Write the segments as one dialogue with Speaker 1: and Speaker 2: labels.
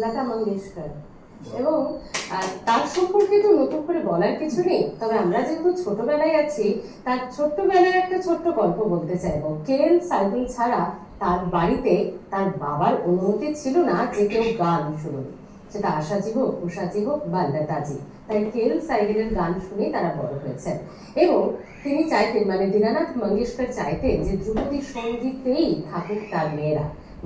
Speaker 1: লতা মঙ্গেশকর এবং তার সম্পর্কে তো নতুন করে বলার কিছু নেই, তবে আমরা যেহেতু ছোটবেলায় আছি তার ছোট্টবেলার একটা ছোট্ট গল্প বলতে চাইবো। কেএল সাইফুল ছাড়া তার বাড়িতে তার বাবার অনুমতি ছিল না যে কেউ গান শুনুন, সেটা আশাজি হোক, উষাজি হোক বা লতাজি। তাই কেএল সাইফুলের গান শুনে তারা বড় হয়েছেন এবং তিনি চাইতেন, মানে দীনানাথ মঙ্গেশকর চাইতেন যে ধ্রুপদী সঙ্গীতেই থাকুক তার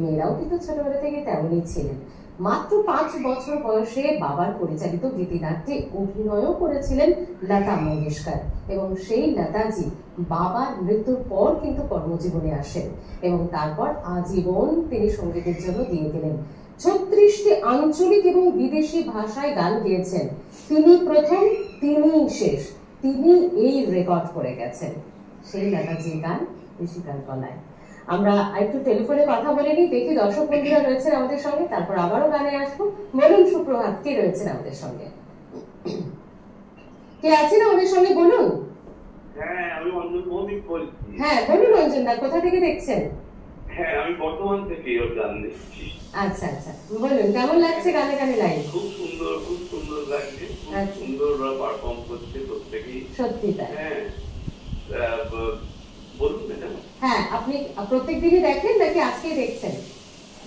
Speaker 1: মেয়েরাও কিন্তু ছোটবেলা থেকে তেমনই ছিলেন। মাত্র 5 বছর বয়সে বাবার পরিচালিত গীতিনাট্যে অভিনয়ও করেছিলেন লতা মঙ্গেশকর এবং সেই লতাজি বাবার মৃত্যুর পর কিন্তু কর্মজীবনে আসেন এবং তারপর আজীবন তিনি সঙ্গীতের জন্য দিয়ে গেলেন। 36টি আঞ্চলিক এবং বিদেশি ভাষায় গান গেয়েছেন। তিনি প্রথম, তিনিই শেষ, তিনি এই রেকর্ড করে গেছেন। সেই লতাজির গান ঋষিকার গলায়। আমরা একটু টেলিফোনে কথা বলে নিই, দেখি দর্শক বন্ধুরা রয়েছেন আমাদের সঙ্গে, তারপর আবারও গানে আসবো। বলুন সুপ্রভাত, কে রয়েছেন আমাদের সঙ্গে? কে আছেন আমাদের সঙ্গে বলুন?
Speaker 2: হ্যাঁ, আমি অঞ্জন ভৌমিক বলছি।
Speaker 1: হ্যাঁ বলুন অঞ্জন দা, কোথা থেকে দেখছেন?
Speaker 2: হ্যাঁ, আমি বর্তমান থেকে ওর গান দেখছি।
Speaker 1: আচ্ছা আচ্ছা, বলুন কেমন লাগছে গানে গানে লাইন?
Speaker 2: খুব সুন্দর লাগছে, খুব সুন্দর পারফর্ম করছে প্রত্যেকেই।
Speaker 1: সত্যি তাই?
Speaker 2: হ্যাঁ, বলুন ম্যাডাম।
Speaker 1: হ্যাঁ, আপনি প্রত্যেক দিনই দেখেন নাকি আজকেই দেখছেন?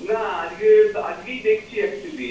Speaker 2: না, আজকেই দেখছি অ্যাকচুয়ালি।